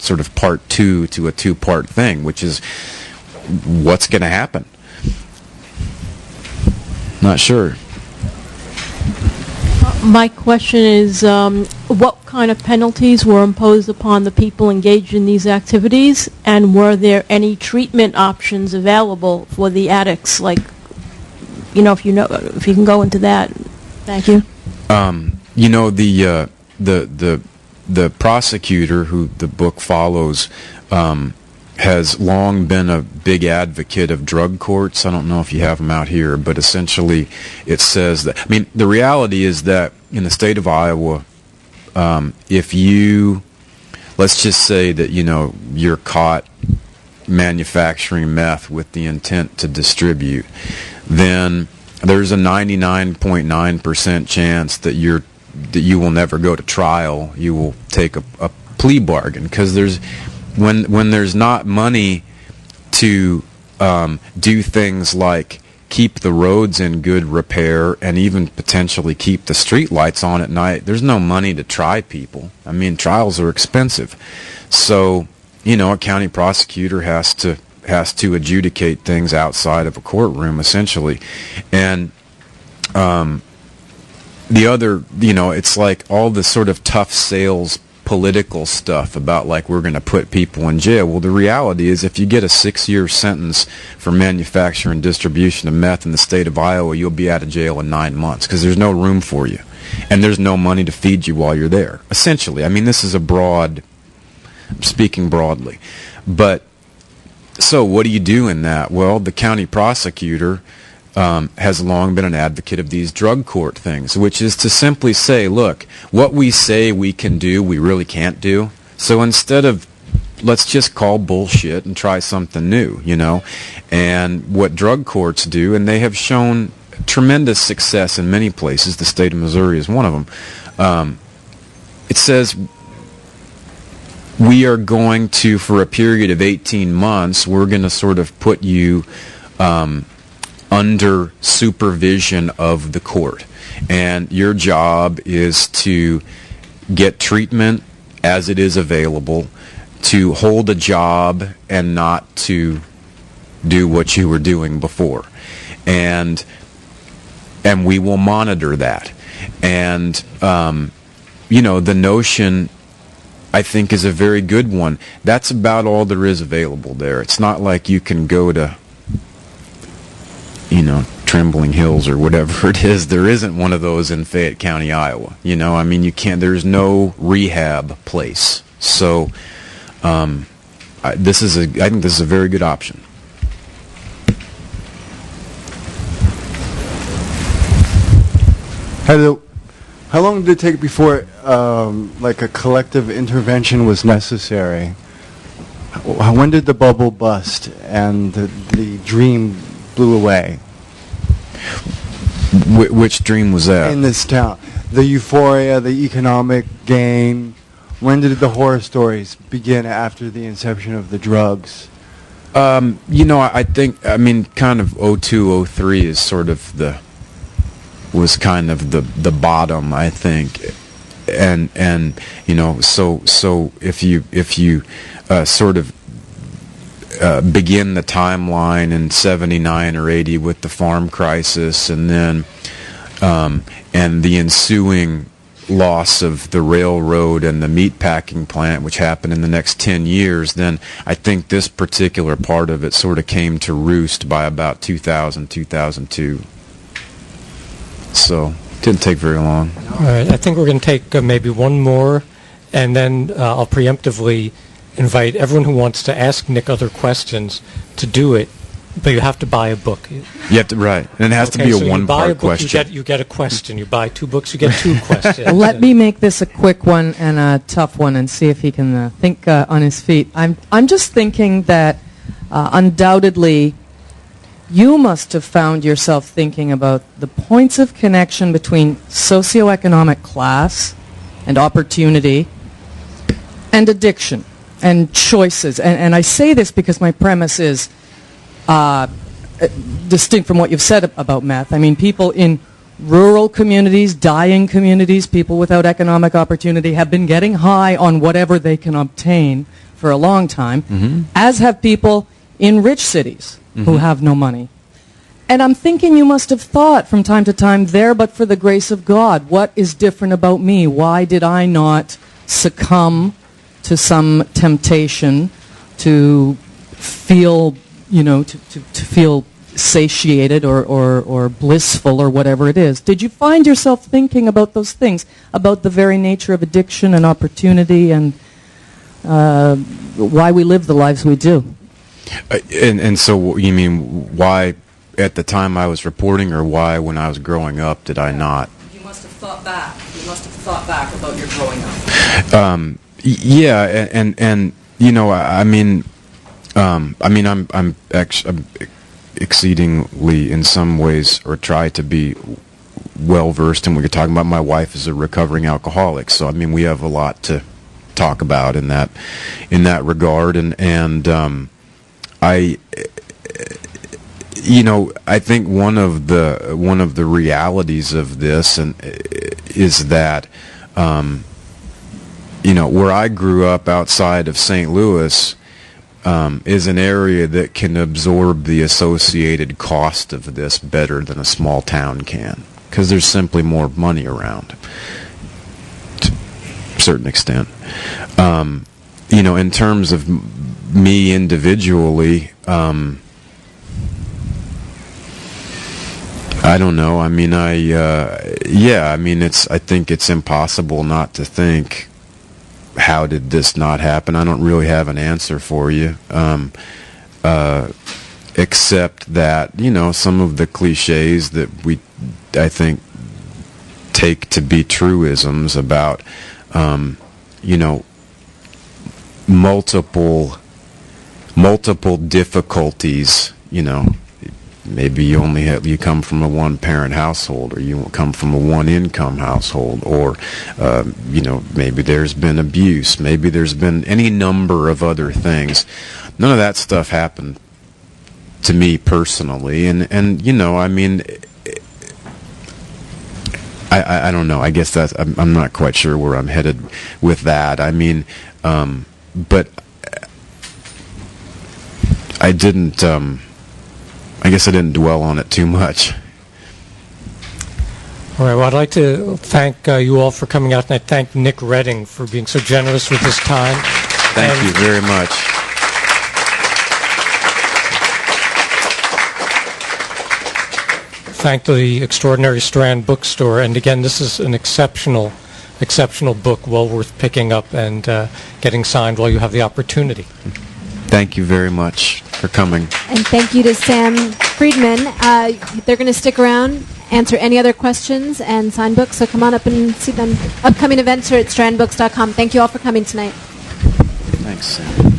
sort of part two to a two-part thing, which is what's going to happen. Not sure. My question is, what kind of penalties were imposed upon the people engaged in these activities, and were there any treatment options available for the addicts? Like, if you can go into that. Thank you. The prosecutor who the book follows has long been a big advocate of drug courts. I don't know if you have them out here, but essentially it says that, the reality is that in the state of Iowa, if you, let's just say that, you're caught manufacturing meth with the intent to distribute, then there's a 99.9% chance that you will never go to trial. You will take a plea bargain, because when there's not money to do things like keep the roads in good repair and even potentially keep the street lights on at night, there's no money to try people. Trials are expensive. So, a county prosecutor has to adjudicate things outside of a courtroom, essentially. And the other, it's like all the sort of tough sales political stuff about, like, we're going to put people in jail. Well, the reality is, if you get a 6-year sentence for manufacture and distribution of meth in the state of Iowa, you'll be out of jail in 9 months, because there's no room for you, and there's no money to feed you while you're there, essentially. This is I'm speaking broadly. But so what do you do in that? Well, the county prosecutor has long been an advocate of these drug court things, which is to simply say, look, what we say we can do, we really can't do. So instead of, let's just call bullshit and try something new, And what drug courts do, and they have shown tremendous success in many places, the state of Missouri is one of them, it says, we are going to, for a period of 18 months, we're going to sort of put you under supervision of the court. And your job is to get treatment as it is available, to hold a job and not to do what you were doing before. And we will monitor that. And, the notion, I think, is a very good one. That's about all there is available there. It's not like you can go to, Trembling Hills or whatever it is. There isn't one of those in Fayette County, Iowa. You can't, there's no rehab place. So I think this is a very good option. How long did it take before like a collective intervention was necessary? When did the bubble bust and the dream blew away? Which dream was that? In this town. The euphoria, the economic gain. When did the horror stories begin after the inception of the drugs? I think, kind of 02, 03 is sort of was kind of the bottom, I think. And so if you sort of begin the timeline in 79 or 80 with the farm crisis, and then and the ensuing loss of the railroad and the meat packing plant, which happened in the next 10 years, then I think this particular part of it sort of came to roost by about 2000, 2002. So it didn't take very long. All right, I think we're going to take maybe one more, and then I'll preemptively invite everyone who wants to ask Nick other questions to do it, but you have to buy a book. You have to, right, and it has to be a one-part question. You get a question. You buy 2 books, you get 2 questions. Let me make this a quick one and a tough one, and see if he can think on his feet. I'm just thinking that undoubtedly you must have found yourself thinking about the points of connection between socioeconomic class and opportunity and addiction and choices. And I say this because my premise is distinct from what you've said about meth. People in rural communities, dying communities, people without economic opportunity have been getting high on whatever they can obtain for a long time, Mm-hmm. as have people in rich cities who have no money. And I'm thinking you must have thought from time to time, there but for the grace of God, what is different about me? Why did I not succumb to some temptation to feel, to feel satiated or blissful or whatever it is? Did you find yourself thinking about those things, about the very nature of addiction and opportunity and why we live the lives we do? And so you mean why at the time I was reporting, or why when I was growing up did I not? You must have thought back. You must have thought back about your growing up. Yeah, and I'm exceedingly in some ways, or try to be well versed, and we could talk about my wife is a recovering alcoholic, so I mean we have a lot to talk about in that regard, and I think one of the realities of this is that where I grew up outside of St. Louis is an area that can absorb the associated cost of this better than a small town can, because there's simply more money around to a certain extent. In terms of me individually, I don't know. I mean, I think it's impossible not to think, how did this not happen? I don't really have an answer for you, except that, some of the cliches that I think, take to be truisms about, multiple difficulties, maybe you come from a one-parent household, or you come from a one-income household, or maybe there's been abuse, maybe there's been any number of other things. None of that stuff happened to me personally, and I mean, I don't know. I guess I'm not quite sure where I'm headed with that. I mean, but I didn't. I guess I didn't dwell on it too much. All right. Well, I'd like to thank you all for coming out, and I thank Nick Reding for being so generous with his time. Thank you very much. Thank the extraordinary Strand bookstore, and again, this is an exceptional book, well worth picking up and getting signed while you have the opportunity. Thank you very much for coming. And thank you to Sam Friedman. They're going to stick around, answer any other questions, and sign books, so come on up and see them. Upcoming events are at strandbooks.com. Thank you all for coming tonight. Thanks, Sam.